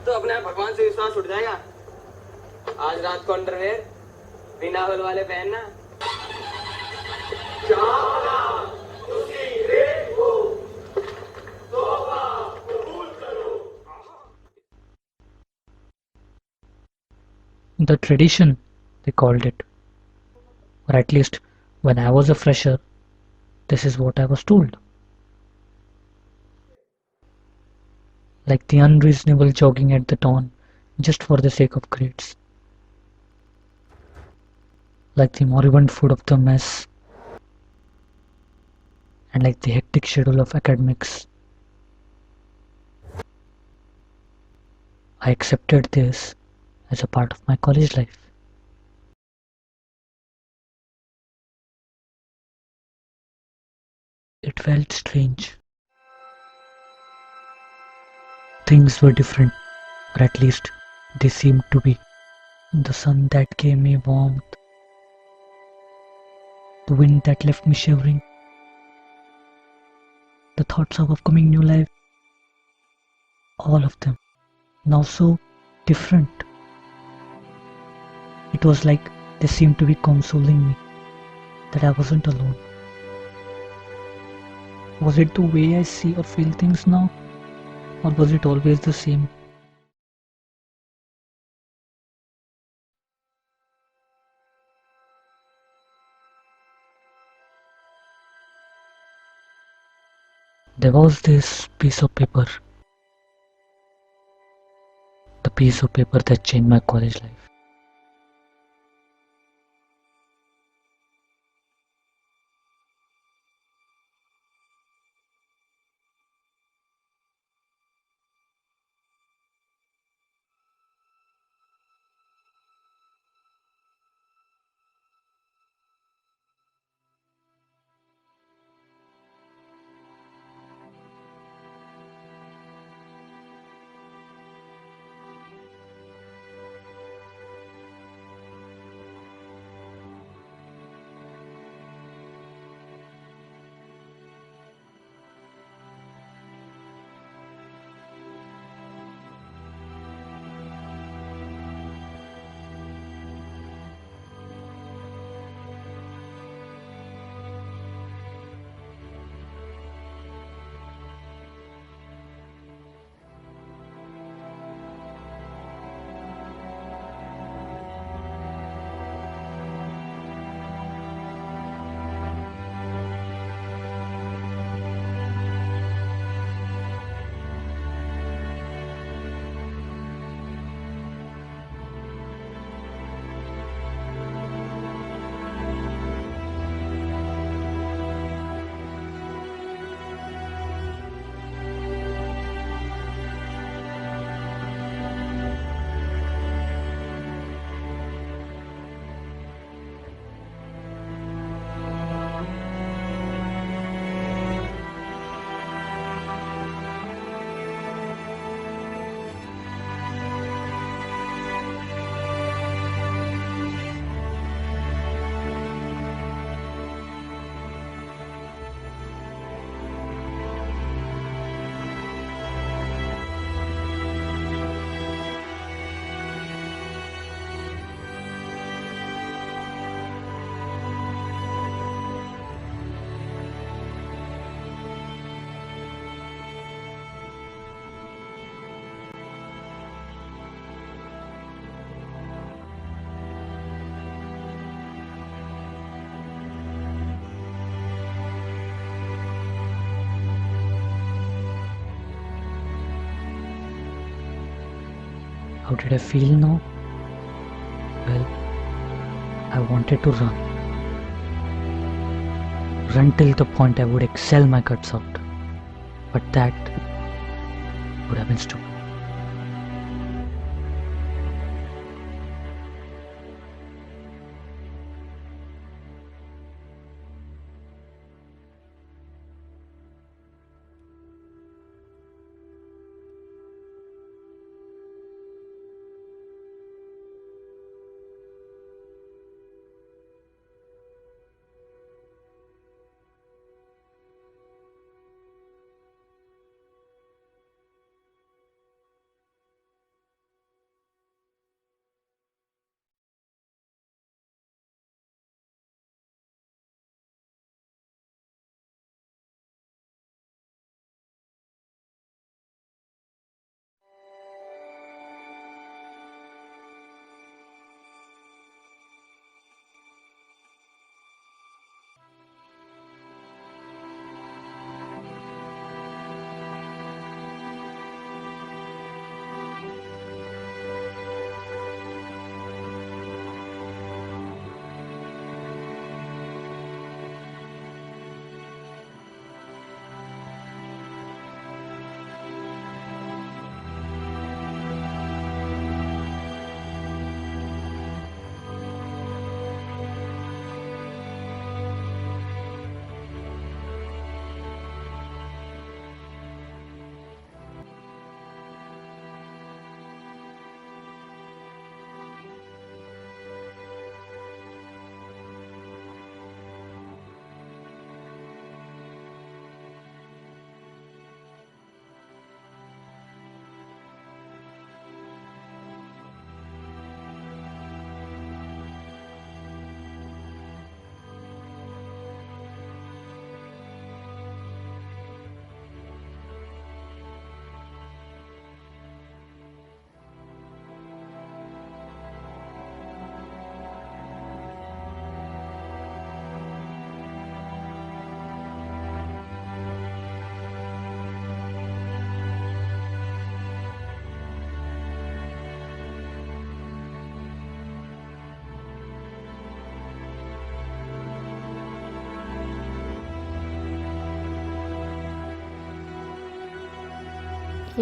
तो अपने आप भगवान से विश्वास उठ जाएगा। आज रात को अंडरवेयर बिना होल वाले पहनना। The tradition, they called it. Or at least, when I was a fresher, this is what I was told. Like the unreasonable jogging at the dawn, just for the sake of grades. Like the moribund food of the mess, and like the hectic schedule of academics. I accepted this as a part of my college life. It felt strange. Things were different, or at least they seemed to be. The sun that gave me warmth, the wind that left me shivering, the thoughts of upcoming new life, all of them, now so different. It was like they seemed to be consoling me that I wasn't alone. Was it the way I see or feel things now? Or was it always the same? There was this piece of paper, the piece of paper that changed my college life. How did I feel now? Well, I wanted to run. Run till the point I would excel my guts out. But that would have been stupid.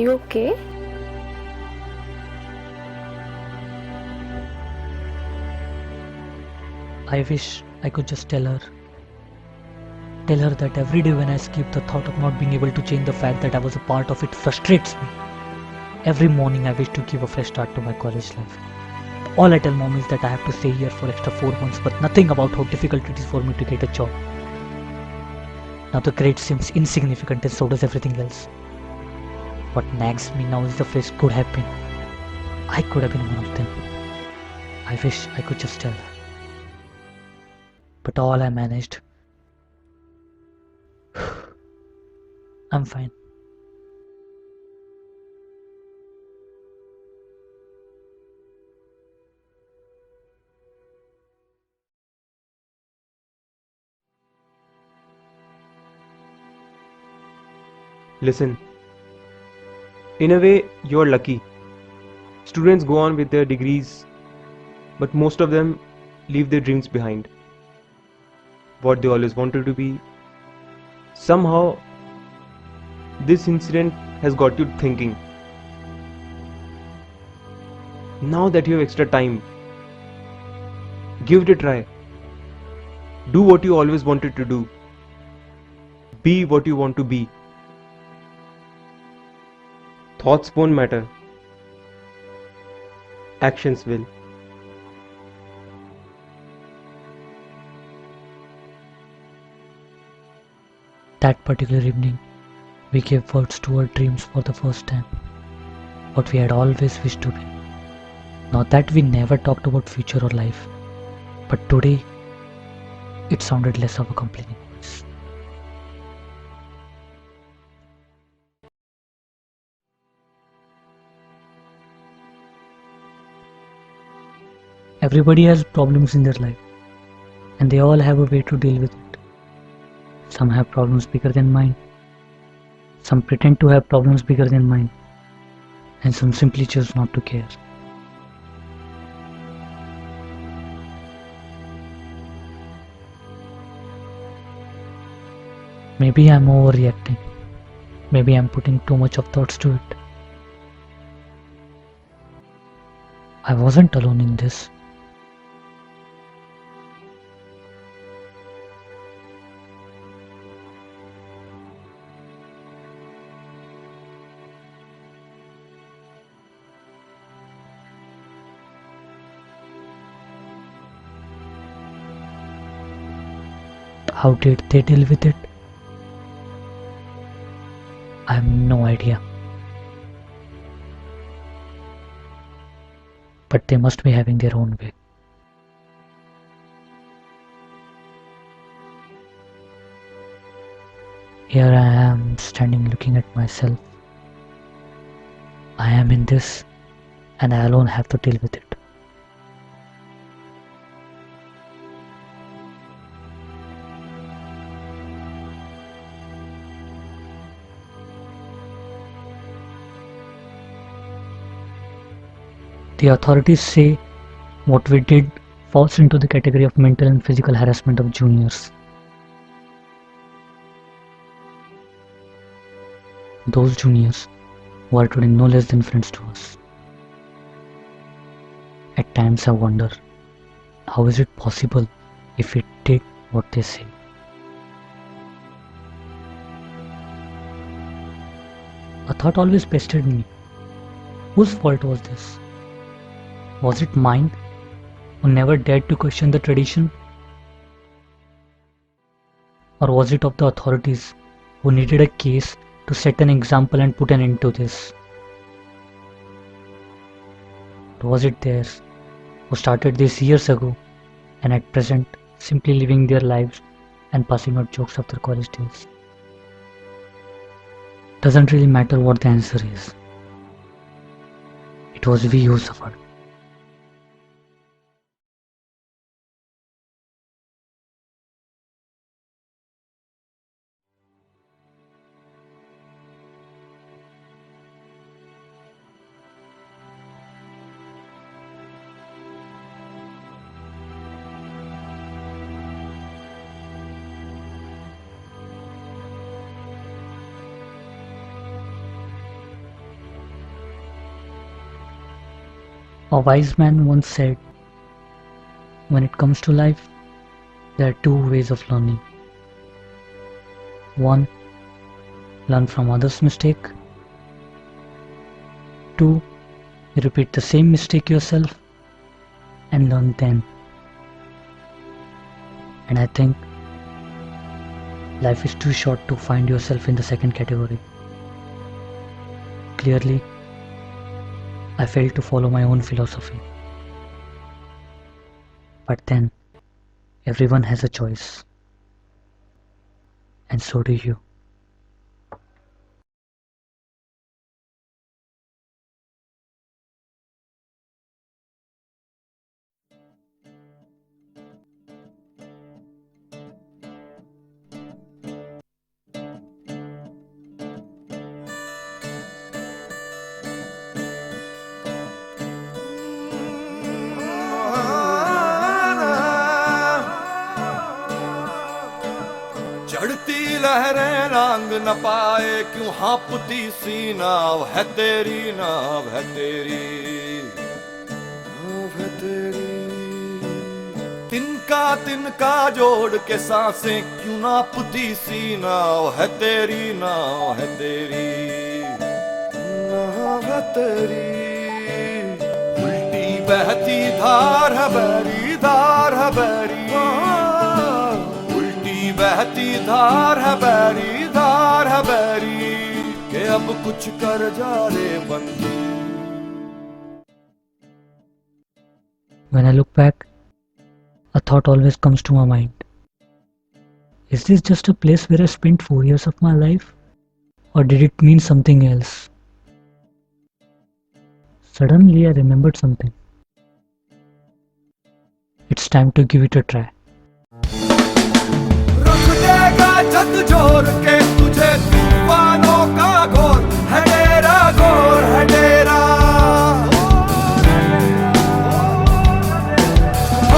You okay? I wish I could just tell her. Tell her that every day when I sleep, the thought of not being able to change the fact that I was a part of it frustrates me. Every morning I wish to give a fresh start to my college life. All I tell mom is that I have to stay here for extra 4 months, but nothing about how difficult it is for me to get a job. Now the grade seems insignificant and so does everything else. What nags me now is the phrase could have been. I could have been one of them. I wish I could just tell her. But all I managed. I'm fine. Listen, in a way, you're lucky. Students go on with their degrees, but most of them leave their dreams behind. What they always wanted to be. Somehow, this incident has got you thinking. Now that you have extra time, give it a try. Do what you always wanted to do. Be what you want to be. Thoughts won't matter. Actions will. That particular evening, we gave words to our dreams for the first time. What we had always wished to be. Not that we never talked about future or life, but today, it sounded less of a complaining voice. Everybody has problems in their life, and they all have a way to deal with it. Some have problems bigger than mine. Some pretend to have problems bigger than mine. And some simply choose not to care. Maybe I'm overreacting. Maybe I'm putting too much of thoughts to it. I wasn't alone in this. How did they deal with it? I have no idea. But they must be having their own way. Here I am standing looking at myself. I am in this, and I alone have to deal with it. The authorities say what we did falls into the category of mental and physical harassment of juniors. Those juniors who are today no less than friends to us. At times I wonder, how is it possible if we did what they say? A thought always pestered me. Whose fault was this? Was it mine, who never dared to question the tradition? Or was it of the authorities, who needed a case to set an example and put an end to this? Or was it theirs, who started this years ago and at present simply living their lives and passing out jokes of their college days? Doesn't really matter what the answer is. It was we who suffered. A wise man once said, when it comes to life, there are two ways of learning. One, learn from others' mistake. Two, repeat the same mistake yourself and learn then. And I think life is too short to find yourself in the second category. Clearly, I failed to follow my own philosophy. But then, everyone has a choice. And so do you. चढ़ती लहरें लांग न पाए क्यों हाँपती सी नाव है तेरी, नाव है तेरी, नाव है तेरी। तिनका तिनका जोड़ के सांसें क्यों नापती सी नाव है तेरी, नाव है तेरी, नाव है तेरी। उल्टी बहती धार है बैरी, धार है बैरी, बहती धार है बैरी, धार है बैरी, के अब कुछ कर जा रे बंदी। When I look back, a thought always comes to my mind. Is this just a place where I spent 4 years of my life? Or did it mean something else? Suddenly I remembered something. It's time to give it a try. जग जोर के तुझे तूफानों का घोर है डेरा, घोर है डेरा।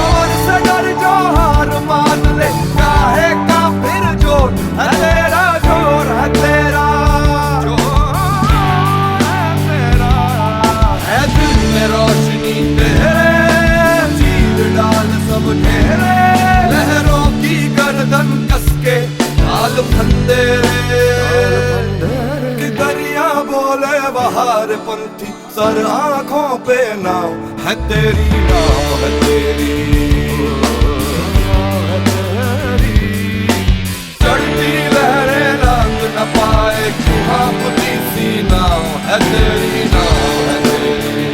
और से डर जो हार मान ले, काहे का फिर जोर है तेरा, जोर है तेरा, जोर है तेरा। है दिल में रोशनी तेरे, चीर डाल सब घेरे, लहरों की गर्दन कस के लाल फंदेरे, कि दरिया बोले बहार पंथी, सर आंखों पे नाव है तेरी, नाव है तेरी, नाव है तेरी। चढ़ती लहरें लांग न पाए क्यों हाँपती सी नाव है तेरी, नाव है तेरी,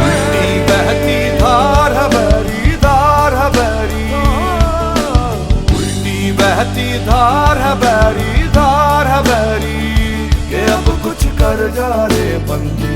उल्टी बहती धार है बैरी, धार है बैरी, उल्टी बहती धार है बैरी, धार है बैरी, के अब कुछ कर जा रे बंदी।